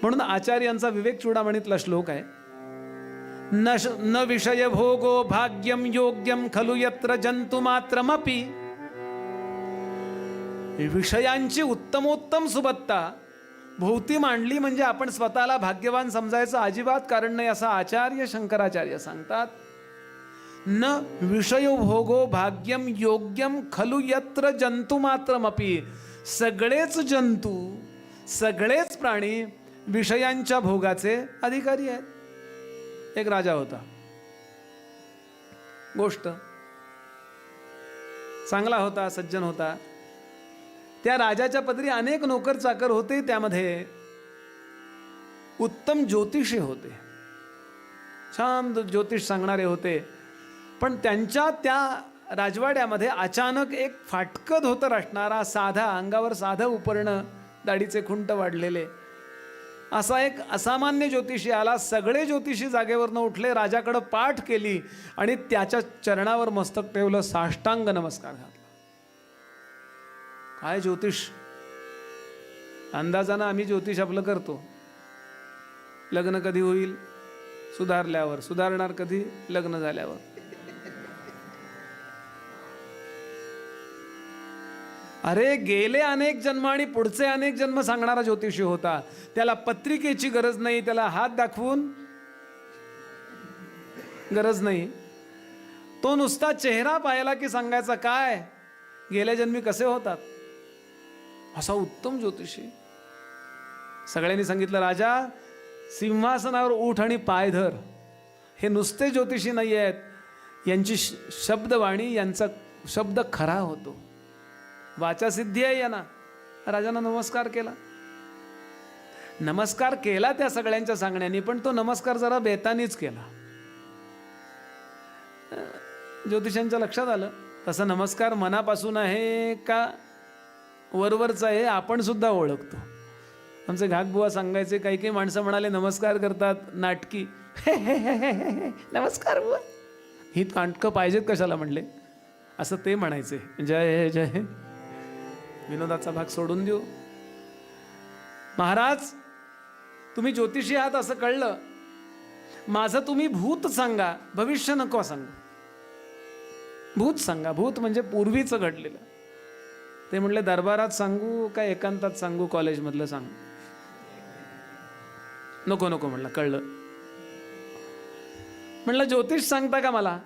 म्हणून आचार्यांचा विवेक चूडामणीतला श्लोक आहे, न विषय भोगो भाग्यम योग्यम खलु यत्र जंतु मात्रमपि. विषयांची उत्तमोत्तम सुबत्ता भोवती मांडली म्हणजे आपण स्वतःला भाग्यवान समजायचं अजिबात कारण नाही, असं आचार्य शंकराचार्य सांगतात. न विषयो भोगो भाग्यम योग्यम खलु यत्र जंतु मात्रमपि. सगळेच जंतू, सगळेच प्राणी विषयांच्या भोगाचे अधिकारी आहेत. एक राजा होता, गोष्ट चांगला होता, सज्जन होता. त्या राजाच्या पदरी अनेक नोकर चाकर होते, त्यामध्ये उत्तम ज्योतिषी होते, छान ज्योतिष सांगणारे होते. पण त्यांच्या त्या राजवाड्यामध्ये अचानक एक फाटकं धोतर असणारा, साधा, अंगावर साधं उपरणं, दाढीचे खुंट वाढलेले, असा एक असामान्य ज्योतिषी आला. सगळे ज्योतिषी जागेवरनं उठले, राजाकडं पाठ केली आणि त्याच्या चरणावर मस्तक ठेवलं, साष्टांग नमस्कार घातला. काय ज्योतिष, अंदाजानं आम्ही ज्योतिष आपलं करतो. लग्न कधी होईल, सुधारल्यावर. सुधारणार कधी, लग्न झाल्यावर. अरे गेले अनेक जन्म आणि पुढचे अनेक जन्म सांगणारा ज्योतिषी होता. त्याला पत्रिकेची गरज नाही, त्याला हात दाखवून गरज नाही. तो नुसता चेहरा पाहिला की सांगायचा काय गेल्या जन्मी कसे होतात. असा उत्तम ज्योतिषी. सगळ्यांनी सांगितलं, राजा सिंहासनावर उठ आणि पाय धर. हे नुसते ज्योतिषी नाही आहेत, यांची शब्दवाणी, यांचा शब्द खरा होतो, वाचा सिद्धी आहे यांना. राजानं नमस्कार केला. नमस्कार केला त्या सगळ्यांच्या सांगण्याने, पण तो नमस्कार जरा बेतानीच केला. ज्योतिषांच्या लक्षात आलं, तसा नमस्कार मनापासून आहे का वरवरचा आहे आपण सुद्धा ओळखतो. आमचे घागबुवा सांगायचे, काही काही माणसं म्हणाले नमस्कार करतात नाटकी, नमस्कार बुवा, ही नाटकं पाहिजेत कशाला म्हणले, असं ते म्हणायचे. जय जय. विनोदाचा भाग सोडून देऊ. महाराज तुम्ही ज्योतिषी आहात असं कळलं, माझं तुम्ही भूत सांगा, भविष्य नको सांगू. भूत सांगा, भूत म्हणजे पूर्वीचं घडलेलं. ते म्हणले दरबारात सांगू का एकांतात सांगू, कॉलेजमधलं सांगू. नको नको म्हणलं, कळलं. म्हणलं ज्योतिष सांगता का मला.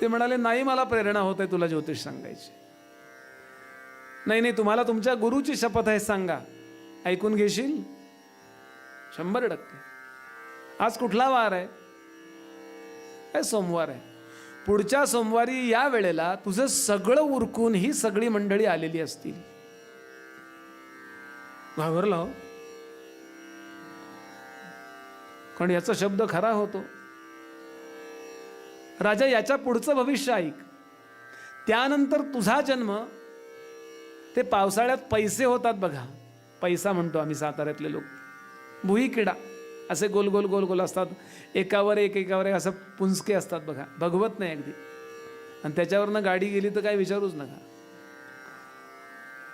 ते म्हणाले नाही, मला प्रेरणा होत आहे तुला ज्योतिष सांगायची. नाही नाही, तुम्हाला तुमच्या गुरुची शपथ आहे, सांगा. ऐकून घेशील 100%. आज कुठला वार आहे. सोमवार आहे. पुढच्या सोमवारी या वेळेला तुझं सगळं उरकून ही सगळी मंडळी आलेली असतील. घाबरला हो, कारण याचा शब्द खरा होतो. राजा याच्या पुढचं भविष्य ऐक. त्यानंतर तुझा जन्म, ते पावसाळ्यात पैसे होतात बघा, पैसा म्हणतो आम्ही साताऱ्यातले लोक, भुई किडा असे गोल गोल गोल गोल असतात, एकावर एक एकावर एक असं पुंजके असतात बघा, भगवत नाही अगदी. आणि त्याच्यावरनं गाडी गेली तर काय विचारूच नका.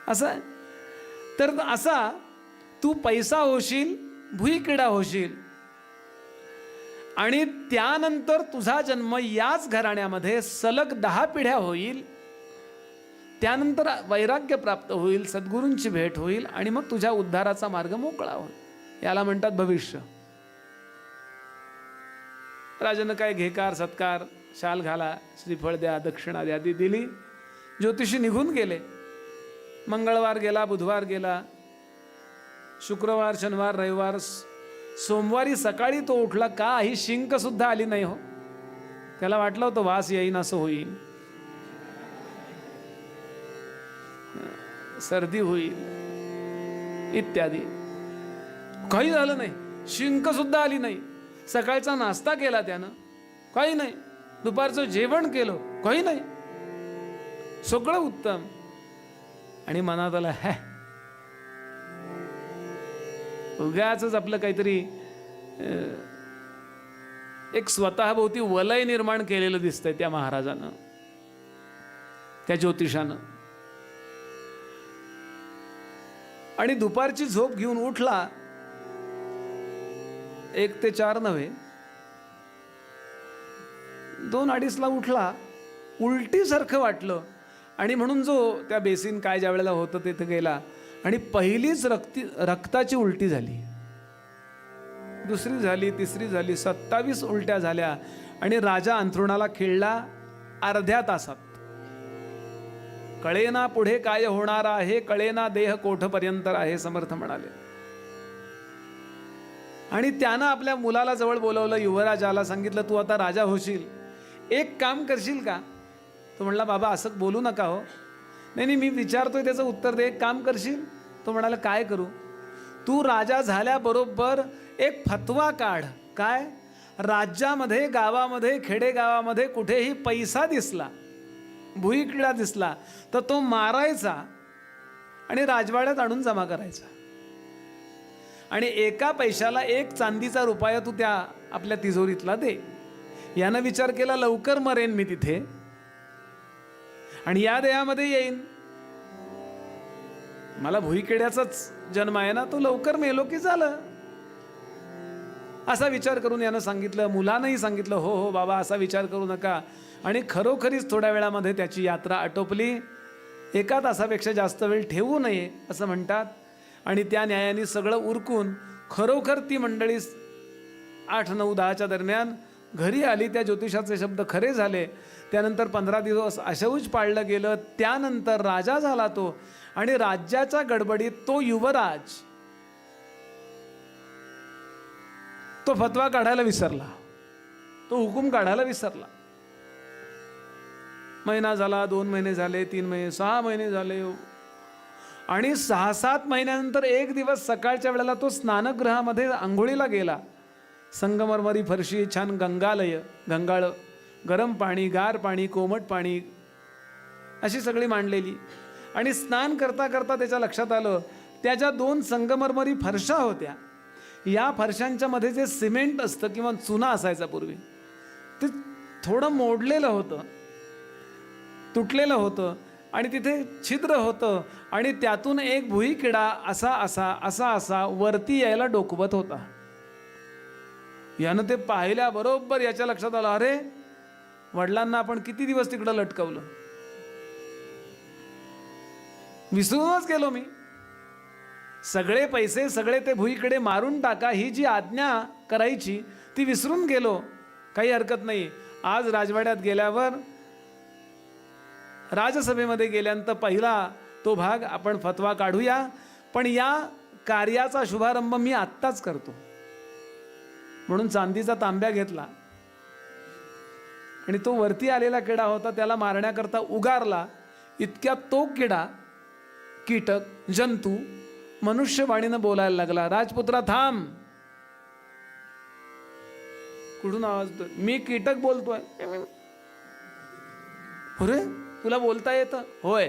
असं तर असा तू पैसा होशील, भुई किडा होशील, आणि त्यानंतर तुझा जन्म याच घराण्यामध्ये सलग 10 पिढ्या होईल. त्यानंतर वैराग्य प्राप्त होईल, सद्गुरूंची भेट होईल, आणि मग तुझ्या उद्धाराचा मार्ग मोकळा होईल. याला म्हणतात भविष्य. राजानं काय घेकार सत्कार, शाल घाला, श्रीफळ द्या, दक्षिणा द्या, ती दिली. ज्योतिषी निघून गेले. मंगळवार गेला, बुधवार गेला, शुक्रवार, शनिवार, रविवार, सोमवारी सकाळी तो उठला का ही शिंक सुद्धा आली नाही हो. त्याला वाटलं होतं वास येईन, असं होईल, सर्दी होईल इत्यादी. काही झालं नाही, शिंक सुद्धा आली नाही. सकाळचा नाश्ता केला त्यानं, काही नाही. दुपारचं जेवण केलं, काही नाही. सगळं उत्तम. आणि मनात आलं, है उगाच आपलं काहीतरी एक स्वतःभोवती वलय निर्माण केलेलं दिसतंय त्या महाराजानं, त्या ज्योतिषानं. आणि दुपारची झोप घेऊन उठला. 1 ते 4 नव्हे, 2-2:30ला उठला. उलटीसारखं वाटलं आणि म्हणून जो त्या बेसिन काय ज्या वेळेला होतं तिथे गेला आणि पहिलीच रक्ताची उलटी झाली. दुसरी झाली, तिसरी झाली, 27 उलट्या झाल्या आणि राजा अंथरुणाला खिळला अर्ध्या तासात. कळेना पुढे काय होणार आहे, कळेना देह कोठपर्यंत आहे, समर्थ म्हणाले. आणि त्यानं आपल्या मुलाला जवळ बोलवलं, युवराजाला सांगितलं, तू आता राजा होशील, एक काम करशील का? तो म्हणला, बाबा असं बोलू नका हो. नाही, मी विचारतोय त्याचं उत्तर दे, एक काम करशील? तो म्हणाला, काय करू? तू राजा झाल्याबरोबर एक फतवा काढ. काय? राज्यामध्ये, गावामध्ये, खेडेगावामध्ये कुठेही पैसा दिसला, भुईकिडा दिसला तर तो मारायचा आणि राजवाड्यात आणून जमा करायचा. आणि एका पैशाला 1 चांदीचा रुपया तू त्या आपल्या तिजोरीतला दे. यानं विचार केला, लवकर मरेन मी तिथे आणि या देहामध्ये येईन, मला भुईकिड्याचाच जन्म आहे ना, तो लवकर मेलो की झालं. असा विचार करून यानं सांगितलं. मुलानंही सांगितलं, हो हो बाबा, असा विचार करू नका. आणि खरोखरीच थोड्या वेळामध्ये त्याची यात्रा आटोपली. 1 तासापेक्षा जास्त वेळ ठेवू नये असं म्हणतात. आणि त्या न्यायाने सगळं उरकून खरोखर ती मंडळी 8-9-10च्या दरम्यान घरी आली. त्या ज्योतिषाचे शब्द खरे झाले. त्यानंतर 15 दिवस अशौच पाळलं गेलं. त्यानंतर राजा झाला तो. आणि राज्याच्या गडबडीत तो युवराज तो फतवा काढायला विसरला, तो हुकूम काढायला विसरला. महिना झाला, 2 महिने झाले, 3 महिने, 6 महिने झाले. आणि 6-7 महिन्यानंतर एक दिवस सकाळच्या वेळेला तो स्नानगृहामध्ये आंघोळीला गेला. संगमरमरी फरशी, छान गंगालय, गंगाळ, गरम पाणी, गार पाणी, कोमट पाणी अशी सगळी मांडलेली. आणि स्नान करता करता त्याच्या लक्षात आलं, त्याच्या 2 संगमरमरी फरशा होत्या. या फरशांच्या मध्ये जे सिमेंट असतं किंवा चुना असायचा पूर्वी, ते थोडं मोडलेलं होतं, तुटलेलं होतं आणि तिथे छिद्र होतं. आणि त्यातून एक भुईकिडा असा असा असा असा वरती यायला डोकवत होता. यानं ते पाहिल्याबरोबर याच्या लक्षात आलं, अरे वडिलांना आपण किती दिवस तिकडं लटकवलं, विसरूनच गेलो मी. सगळे पैसे, सगळे ते भुईकडे मारून टाका, ही जी आज्ञा करायची ती विसरून गेलो. काही हरकत नाही. आज राजवाड्यात गेल्यावर, राजसभेमध्ये गेल्यानंतर पहिला तो भाग आपण फतवा काढूया. पण या कार्याचा शुभारंभ मी आत्ताच करतो. म्हणून चांदीचा तांब्या घेतला आणि तो वरती आलेला किडा होता त्याला मारण्याकरता उगारला. इतक्यात तो किडा, कीटक, जंतू मनुष्यवाणीनं बोलायला लागला, राजपुत्रा थांब. कुठून आवाज येतोय? मी कीटक बोलतोय. अरे तुला बोलता येतं? होय.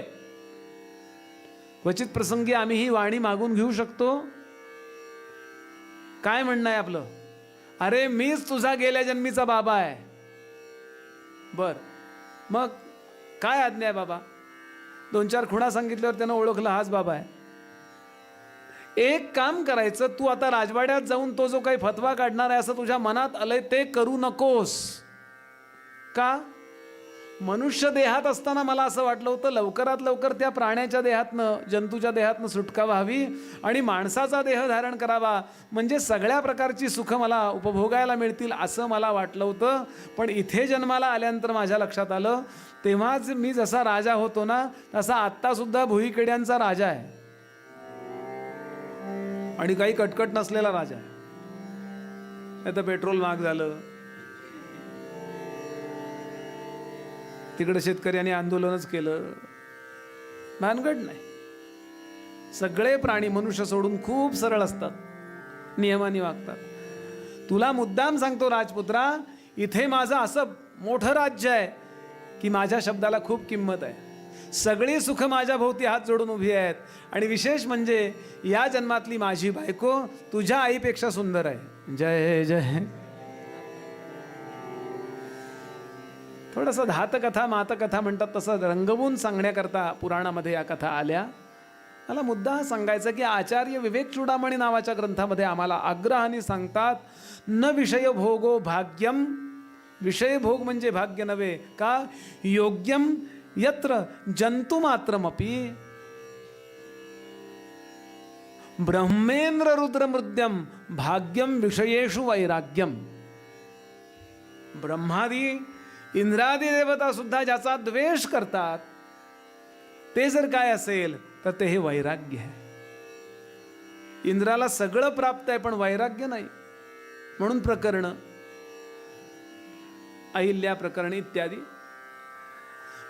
क्वचित प्रसंगी आम्ही ही वाणी मागून घेऊ शकतो. काय म्हणणं आहे आपलं? अरे मीच तुझा गेल्या जन्मीचा बाबा आहे. बर, मग काय आज्ञा आहे बाबा? 2-4 खुणा सांगितल्यावर त्यानं ओळखलं, हाच बाबा आहे. एक काम करायचं, तू आता राजवाड्यात जाऊन तो जो काही फतवा काढणार आहे असं तुझ्या मनात आलंय ते करू नकोस. का? मनुष्य देहात असताना मला असं वाटलं होतं लवकरात लवकर त्या प्राण्याच्या देहातनं, जंतूच्या देहातनं सुटका व्हावी आणि माणसाचा देह धारण करावा, म्हणजे सगळ्या प्रकारची सुख मला उपभोगायला मिळतील असं मला वाटलं होतं. पण इथे जन्माला आल्यानंतर माझ्या लक्षात आलं, तेव्हाच मी जसा राजा होतो ना तसा आत्तासुद्धा भुईकिड्यांचा राजा आहे. आणि काही कटकट नसलेला राजा आहे. नाही तर पेट्रोल महाग झालं, तिकडे शेतकऱ्यांनी आंदोलनच केलं, भानगड नाही. सगळे प्राणी मनुष्य सोडून खूप सरळ असतात, नियमाने वागतात. तुला मुद्दाम सांगतो राजपुत्रा, इथे माझं असं मोठं राज्य आहे की माझ्या शब्दाला खूप किंमत आहे. सगळी सुख माझ्या भोवती हात जोडून उभी आहेत. आणि विशेष म्हणजे या जन्मातली माझी बायको तुझ्या आईपेक्षा सुंदर आहे. जय जय. थोडंसं धातकथा मातकथा म्हणतात तसं रंगवून सांगण्याकरता पुराणामध्ये या कथा आल्या. मला मुद्दा हा सांगायचा की आचार्य विवेक चूडामणी नावाच्या ग्रंथामध्ये आम्हाला आग्रहाने सांगतात, न विषय भोगो भाग्यम, विषय भोग म्हणजे भाग्य नव्हे का, योग्यम यत्र जंतुमात्रमपि ब्रह्मेंद्र रुद्रमृद्यम भाग्यम विषयेषु वैराग्यम. ब्रह्मादी इंद्रादी देवता सुद्धा ज्याचा द्वेष करतात ते जर काय असेल तर ते हे वैराग्य आहे. इंद्राला सगळं प्राप्त आहे पण वैराग्य नाही. म्हणून प्रकरण अहिल्या प्रकरणी इत्यादी.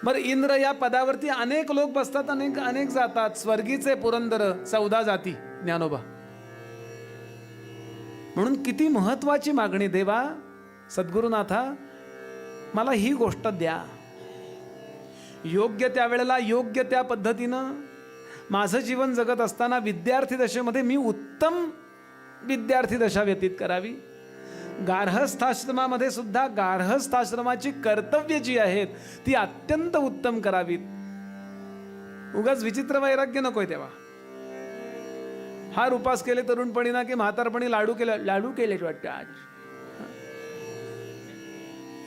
बरं, इंद्र या पदावरती अनेक लोक बसतात, अनेक जातात. स्वर्गीचे पुरंदर 14 जाती ज्ञानोबा. म्हणून किती महत्वाची मागणी, देवा सद्गुरुनाथा मला ही गोष्ट द्या. योग्य त्या वेळेला योग्य त्या पद्धतीनं माझं जीवन जगत असताना विद्यार्थी दशेमध्ये मी उत्तम विद्यार्थी दशा व्यतीत करावी. गार्हस्थाश्रमामध्ये सुद्धा गार्हस्थाश्रमाची कर्तव्य जी आहेत ती अत्यंत उत्तम करावीत. उगाच विचित्र वैराग्य नकोय. तेव्हा फार उपास केले तरुणपणी ना की म्हातारपणी लाडू केले वाटतं. आज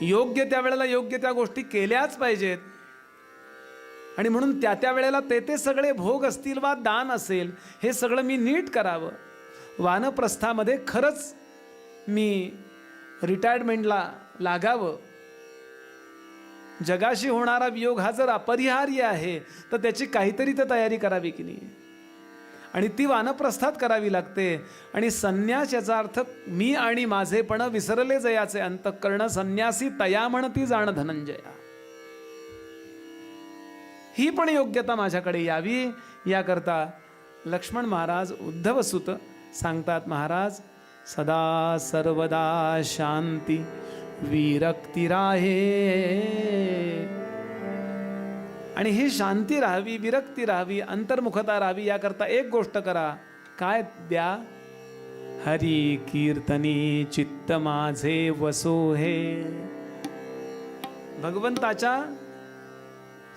योग्य त्या वेळेला योग्य त्या गोष्टी केल्याच पाहिजेत. आणि म्हणून त्या वेळेला ते सगळे भोग असतील वा दान असेल हे सगळं मी नीट करावं. वानप्रस्थामध्ये खरंच मी रिटायरमेंटला लागावं. जगाशी होणारा वियोग हा जर अपरिहार्य आहे तर त्याची काहीतरी तर तयारी करावी की नाही. आणि ती वानप्रस्थात करावी लागते. आणि संन्यास याचा अर्थ मी आणि माझेपण विसरले जयाचे अंतःकरण संन्यासी तया म्हणती जाण धनंजया. ही पण योग्यता माझ्याकडे यावी याकरता लक्ष्मण महाराज उद्धवसुत सांगतात, महाराज सदा सर्वदा शांती विरक्ती राहे. आणि ही शांती राहावी, विरक्ती राहावी, अंतर्मुखता राहावी याकरता एक गोष्ट करा. काय द्या? हरी कीर्तनी चित्त माझे वसो हे. भगवंताच्या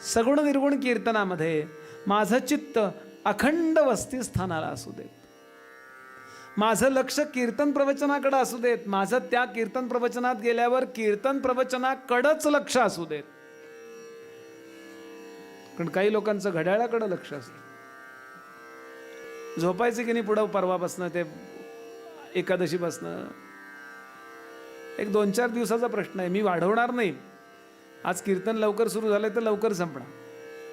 सगुण निर्गुण कीर्तनामध्ये माझं चित्त अखंड वस्तीस्थानाला असू देत. माझं लक्ष कीर्तन प्रवचनाकडे असू देत. माझं त्या कीर्तन प्रवचनात गेल्यावर कीर्तन प्रवचनाकडंच लक्ष असू देत. कारण काही लोकांचं घड्याळाकडे लक्ष असतं. झोपायचं की नाही पुढं परवा बसणं, ते एकादशी बसणं एक 2-4 दिवसाचा प्रश्न आहे. मी वाढवणार नाही. आज कीर्तन लवकर सुरू झालं तर लवकर संपणार.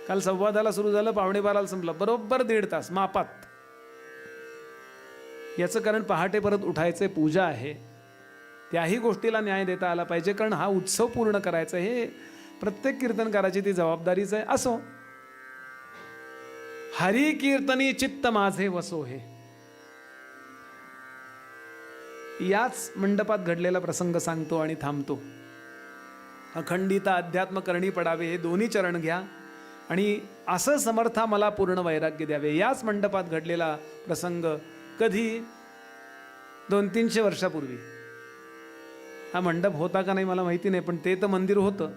काल 10:15 सुरू झालं, 11:45 संपलं. बरोबर 1.5 तास मापात. याचं कारण पहाटे परत उठायचे, पूजा आहे. त्याही गोष्टीला न्याय देता आला पाहिजे. कारण हा उत्सव पूर्ण करायचा हे प्रत्येक कीर्तनकाराची ती जबाबदारीच आहे. असो, हरी कीर्तनी चित्त माझे वसो हे. याच मंडपात घडलेला प्रसंग सांगतो आणि थांबतो. अखंडिता अध्यात्म करणी पडावे हे दोन्ही चरण घ्या आणि असं समर्था मला पूर्ण वैराग्य द्यावे. याच मंडपात घडलेला प्रसंग कधी 200-300 वर्षापूर्वी. हा मंडप होता का नाही मला माहिती नाही, पण ते तर मंदिर होतं.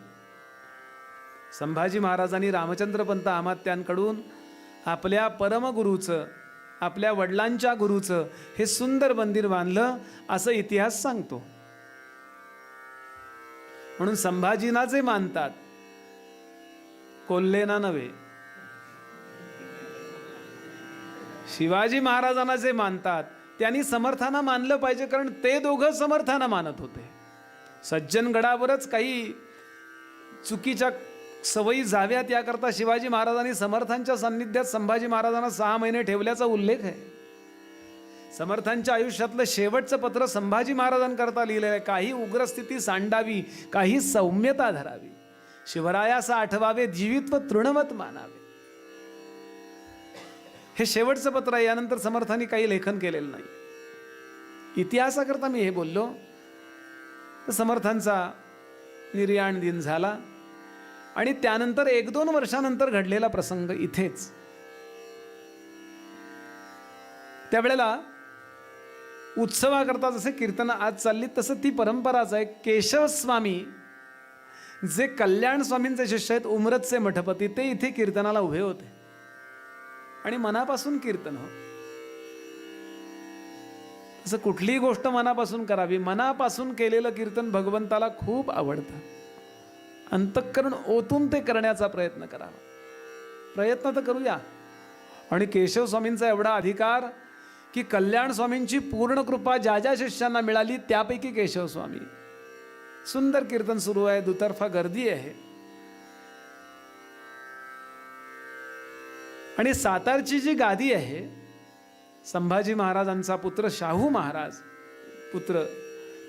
संभाजी महाराजांनी रामचंद्र पंत अमात्यांकडून आपल्या परमगुरूचं, आपल्या वडिलांच्या गुरूचं हे सुंदर मंदिर बांधलं असं इतिहास सांगतो. म्हणून संभाजीना जे मानतात, कोल्हेना नव्हे, शिवाजी महाराजांना जे मानतात त्यांनी समर्थांना मानलं पाहिजे. कारण ते दोघं समर्थांना मानत होते. सज्जनगडावरच काही चुकीच्या सवयी जाव्यात याकरता शिवाजी महाराजांनी समर्थांच्या सान्निध्यात संभाजी महाराजांना 6 महिने ठेवल्याचा उल्लेख आहे. समर्थांच्या आयुष्यातलं शेवटचं पत्र संभाजी महाराजांकरता लिहिलेलं आहे. काही उग्रस्थिती सांडावी, काही सौम्यता धरावी, शिवरायास आठवावे, जीवित्व तृणवत मानावे. हे शेवटचं पत्र आहे. यानंतर समर्थांनी काही लेखन केलेलं नाही. इतिहासाकरता मी हे बोललो. तर समर्थांचा निर्याण दिन झाला आणि त्यानंतर 1-2 वर्षानंतर घडलेला प्रसंग इथेच. त्यावेळेला उत्सवाकरता जसे कीर्तन आज चालली तसं ती परंपराच आहे. केशव स्वामी जे कल्याण स्वामींचे शिष्य आहेत, उमरतचे मठपती, ते इथे कीर्तनाला उभे होते. आणि मनापासून कीर्तन हो. असं कुठलीही गोष्ट मनापासून करावी. मनापासून केलेलं कीर्तन भगवंताला खूप आवडतं. अंतःकरण ओतून ते करण्याचा प्रयत्न करावा. प्रयत्न तर करूया. आणि केशव स्वामींचा एवढा अधिकार की कल्याण स्वामींची पूर्ण कृपा ज्या ज्या शिष्यांना मिळाली त्यापैकी केशव स्वामी. सुंदर कीर्तन सुरू आहे, दुतर्फा गर्दी आहे. आणि सातारची जी गादी आहे, संभाजी महाराजांचा पुत्र शाहू महाराज, पुत्र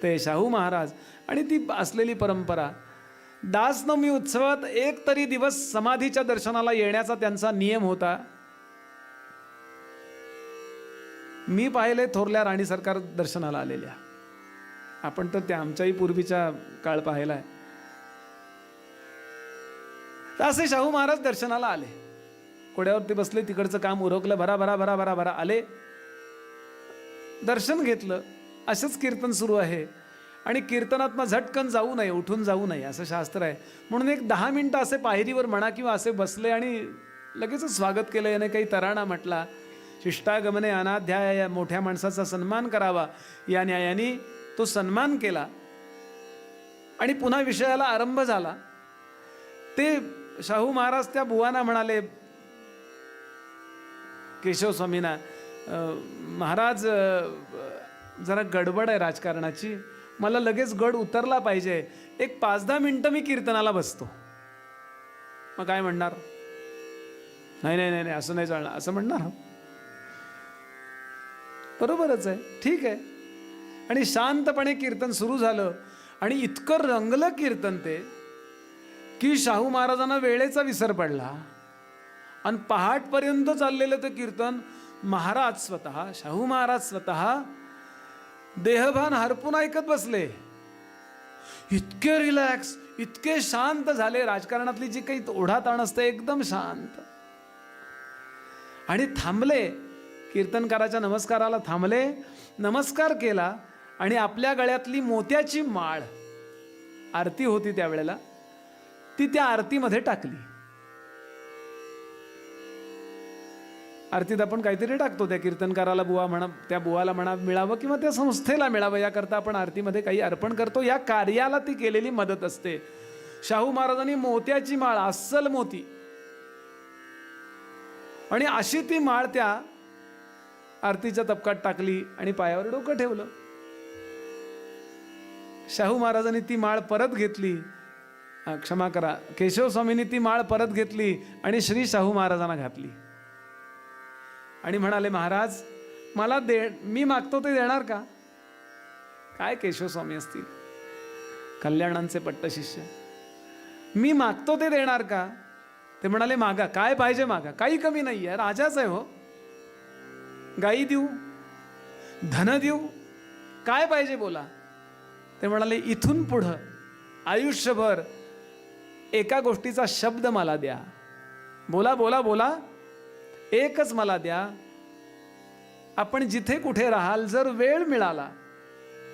ते शाहू महाराज, आणि ती असलेली परंपरा, दासनवमी उत्सवात एक तरी दिवस समाधीच्या दर्शनाला येण्याचा त्यांचा नियम होता. मी पाहिले थोरल्या राणी सरकार दर्शनाला आलेल्या. आपण तर त्या आमच्याही पूर्वीचा काळ पाहिलाय. असे शाहू महाराज दर्शनाला आले. कोड्यावरती बसले, तिकडचं काम उरकलं, भरा भरा भरा भरा भरा आले, दर्शन घेतलं. असंच कीर्तन सुरू आहे आणि कीर्तनात झटकन जाऊ नये, उठून जाऊ नये असं शास्त्र आहे. म्हणून एक 10 मिनिटं असे पायरीवर म्हणा किंवा असे बसले आणि लगेचच स्वागत केलं. याने काही तराणा म्हटला, शिष्टागमने अनाध्याय, या मोठ्या माणसाचा सन्मान करावा या न्यायाने तो सन्मान केला आणि पुन्हा विषयाला आरंभ झाला. ते शाहू महाराज त्या बुवांना म्हणाले, केशव स्वामींना, महाराज जरा गडबड आहे राजकारणाची, मला लगेच गड उतरला पाहिजे, एक 5-10 मिनिटं मी कीर्तनाला बसतो. मग काय म्हणणार? नाही नाही नाही असं नाही चालणार असं म्हणणार. बरोबरच आहे, ठीक आहे. आणि शांतपणे कीर्तन सुरू झालं आणि इतकं रंगलं कीर्तन ते की शाहू महाराजांना वेळेचा विसर पडला. आणि पहाटपर्यंत चाललेलं ते कीर्तन महाराज स्वतः, शाहू महाराज स्वतः देहभान हरपून ऐकत बसले. इतके रिलॅक्स, इतके शांत झाले. राजकारणातली जी काही ओढाताण असते एकदम शांत. आणि थांबले, कीर्तनकाराच्या नमस्काराला थांबले, नमस्कार केला आणि आपल्या गळ्यातली मोत्याची माळ, आरती होती त्यावेळेला, ती त्या आरतीमध्ये टाकली. आरतीत आपण काहीतरी टाकतो, त्या कीर्तनकाराला बुवा म्हणा, त्या बुवाला म्हणा मिळावं किंवा त्या संस्थेला मिळावं याकरता आपण आरतीमध्ये काही अर्पण करतो. या कार्याला ती केलेली मदत असते. शाहू महाराजांनी मोत्याची माळ, अस्सल मोती, आणि अशी ती माळ त्या आरतीच्या तपकात टाकली आणि पायावर डोकं ठेवलं. शाहू महाराजांनी ती माळ परत घेतली, क्षमा करा, केशव स्वामींनी ती माळ परत घेतली आणि श्री शाहू महाराजांना घातली आणि म्हणाले, महाराज मला मी मागतो ते देणार का? काय केशव स्वामी असतील, कल्याणांचे पट्ट शिष्य, मी मागतो ते देणार का? ते म्हणाले, मागा, काय पाहिजे मागा, काही कमी नाही आहे, राजाच आहे हो. गाई देऊ, धन देऊ, काय पाहिजे बोला. ते म्हणाले, इथून पुढं आयुष्यभर एका गोष्टीचा शब्द मला द्या, बोला बोला बोला, एकच मला द्या. आपण जिथे कुठे राहाल, जर वेळ मिळाला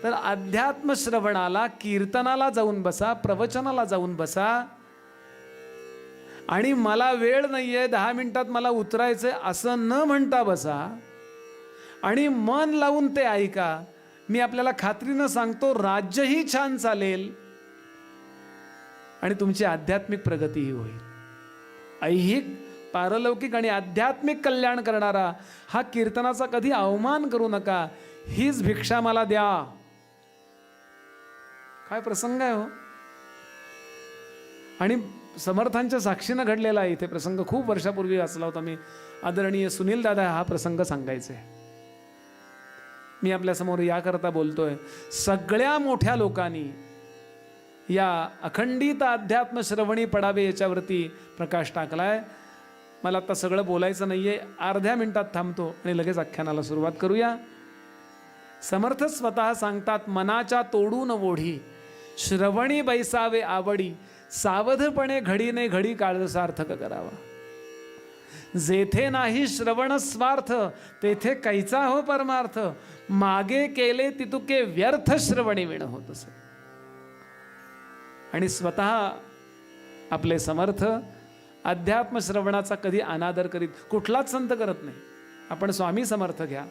तर अध्यात्म श्रवणाला, कीर्तनाला जाऊन बसा, प्रवचनाला जाऊन बसा. आणि मला वेळ नाहीये, 10 मिनिटात मला उतरायचंय असं न म्हणता बसा आणि मन लावून ते ऐका. मी आपल्याला खात्रीनं सांगतो, राज्यही छान चालेल आणि तुमची आध्यात्मिक प्रगतीही होईल. ऐहिक, पारलौकिक आणि आध्यात्मिक कल्याण करणारा हा कीर्तनाचा कधी अवमान करू नका. हीच भिक्षा मला द्या. काय प्रसंग आहे हो. आणि समर्थांच्या साक्षीनं घडलेला आहे इथे प्रसंग. खूप वर्षापूर्वी वाचला होता मी. आदरणीय सुनील दादा हा प्रसंग सांगायचे. मी आपल्यासमोर याकरता बोलतोय, सगळ्या मोठ्या लोकांनी या अखंडित अध्यात्म श्रवणी पडावे याच्यावरती प्रकाश टाकलाय. मला आता सगळं बोलायचं नाहीये, अर्ध्या मिनिटात थांबतो आणि लगेच आख्यानाला सुरुवात करूया. समर्थ स्वतः सांगतात, मनाच्या तोडून ओढी श्रवणी बैसावे आवडी, सावधपणे घडीने घडी काळ सार्थक करावा. जेथे नाही श्रवण स्वार्थ, तेथे कैचा हो परमार्थ, मागे केले तितुके व्यर्थ श्रवणी विण होत असे. आणि स्वतः आपले समर्थ अध्यात्म श्रवणाचा कधी अनादर करीत कुठलाच संत करत नाही. आपण स्वामी समर्थ घ्या,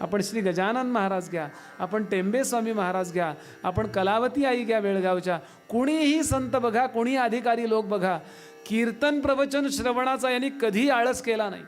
आपण श्री गजानन महाराज घ्या, आपण टेंबे स्वामी महाराज घ्या, आपण कलावती आई घ्या बेळगावच्या, कुणीही संत बघा, कुणी अधिकारी लोक बघा, कीर्तन प्रवचन श्रवणाचा यांनी कधी आळस केला नाही.